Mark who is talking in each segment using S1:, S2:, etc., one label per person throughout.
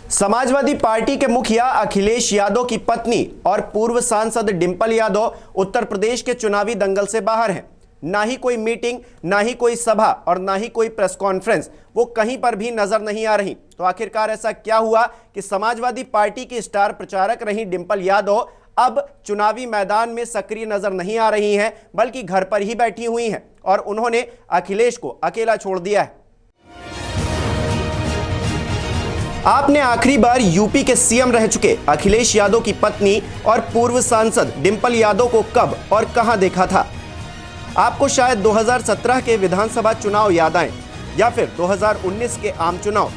S1: Samajwadi party के मुखिया अखिलेश यादव की पत्नी और पूर्व सांसद डिंपल यादव उत्तर प्रदेश के चुनावी दंगल से बाहर हैं। ना ही कोई मीटिंग, ना ही कोई सभा और ना ही कोई प्रेस कॉन्फ्रेंस, वो कहीं पर भी नजर नहीं आ रही। तो आखिरकार ऐसा क्या हुआ कि समाजवादी पार्टी की स्टार प्रचारक रही डिंपल यादव अब चुनावी मैदान में सक्रिय नजर नहीं आ रही हैं, बल्कि घर पर ही बैठी हुई हैं और उन्होंने अखिलेश को अकेला छोड़ दिया है। आपने आखिरी बार यूपी के सीएम रह चुके अखिलेश यादव की पत्नी और पूर्व सांसद डिंपल यादव को कब और कहां देखा था? आपको शायद 2017 के विधानसभा चुनाव याद आए या फिर 2019 के आम चुनाव।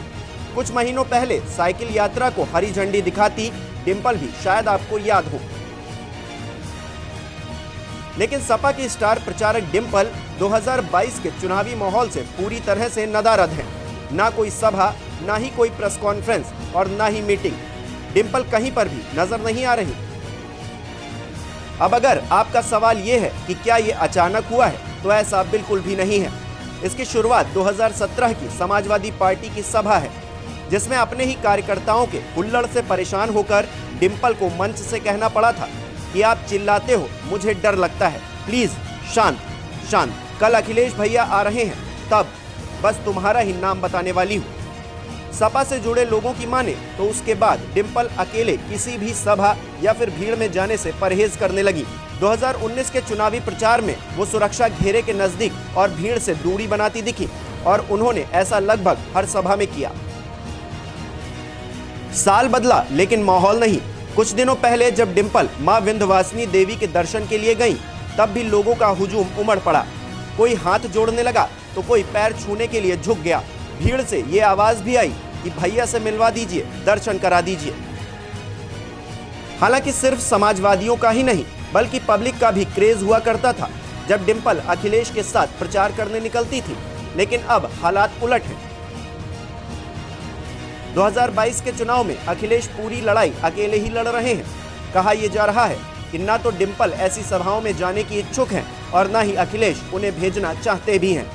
S1: कुछ महीनों पहले साइकिल यात्रा को हरी झंडी दिखाती डिंपल भी शायद आपको याद हो। लेकिन सपा की स्टार प्रचारक डिंपल 2022 के चुनावी माहौल से पूरी तरह से नदारद हैं। ना कोई सभा, ना ही कोई प्रेस कॉन्फ्रेंस और ना ही मीटिंग। डिंपल कहीं पर भी नजर नहीं आ रही। अब अगर आपका सवाल यह है कि क्या यह अचानक हुआ है, तो ऐसा बिल्कुल भी नहीं है। इसकी शुरुआत 2017 की समाजवादी पार्टी की सभा है, जिसमें अपने ही कार्यकर्ताओं के हुल्लड़ से परेशान होकर डिंपल को मंच से कहना पड़ा था कि आप चिल्लाते हो, मुझे डर लगता है, प्लीज शांत शांत। कल अखिलेश भैया आ रहे हैं, तब बस तुम्हारा ही नाम बताने वाली हूँ। सपा से जुड़े लोगों की माने तो उसके बाद डिंपल अकेले किसी भी सभा या फिर भीड़ में जाने से परहेज करने लगी। 2019 के चुनावी प्रचार में वो सुरक्षा घेरे के नजदीक और भीड़ से दूरी बनाती दिखी और उन्होंने ऐसा लगभग हर सभा में किया। साल बदला लेकिन माहौल नहीं। कुछ दिनों पहले जब डिंपल मां विंध्यवासिनी देवी के दर्शन के लिए गईं, तब भी लोगों का हुजूम उमड़ पड़ा। कोई हाथ जोड़ने लगा तो कोई पैर छूने के लिए झुक गया। भीड़ से ये आवाज भी आई कि भैया से मिलवा दीजिए, दर्शन करा दीजिए। हालांकि सिर्फ समाजवादियों का ही नहीं, बल्कि पब्लिक का भी क्रेज हुआ करता था जब डिंपल अखिलेश के साथ प्रचार करने निकलती थी। लेकिन अब हालात उलट हैं। 2022 के चुनाव में अखिलेश पूरी लड़ाई अकेले ही लड़ रहे हैं। कहा यह जा रहा है कि ना तो डिंपल ऐसी सभाओं में जाने की इच्छुक हैं और ना ही अखिलेश उन्हें भेजना चाहते भी हैं।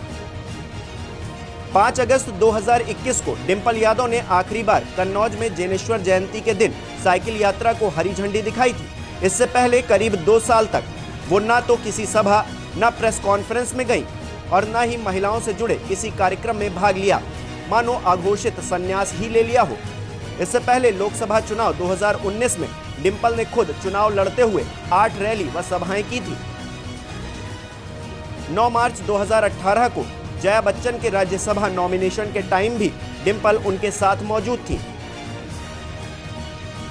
S1: 5 अगस्त 2021 को डिंपल यादव ने आखिरी बार कन्नौज में जैनेश्वर जयंती के दिन साइकिल यात्रा को हरी झंडी दिखाई थी। इससे पहले करीब 2 साल तक वो ना तो किसी सभा, ना प्रेस कॉन्फ्रेंस में गई और ना ही महिलाओं से जुड़े किसी कार्यक्रम में भाग लिया, मानो अघोषित संन्यास ही ले लिया हो। इससे पहले लोकसभा चुनाव 2019 में डिंपल ने खुद चुनाव लड़ते हुए 8 रैली व सभाएं की थी। 9 मार्च 2018 को जया बच्चन के राज्यसभा नॉमिनेशन के टाइम भी डिंपल उनके साथ मौजूद थी।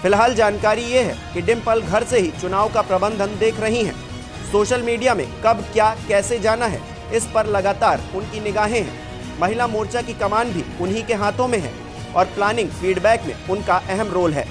S1: फिलहाल जानकारी यह है कि डिंपल घर से ही चुनाव का प्रबंधन देख रही हैं। सोशल मीडिया में कब क्या कैसे जाना है, इस पर लगातार उनकी निगाहें हैं। महिला मोर्चा की कमान भी उन्हीं के हाथों में है और प्लानिंग फीडबैक में उनका अहम रोल है।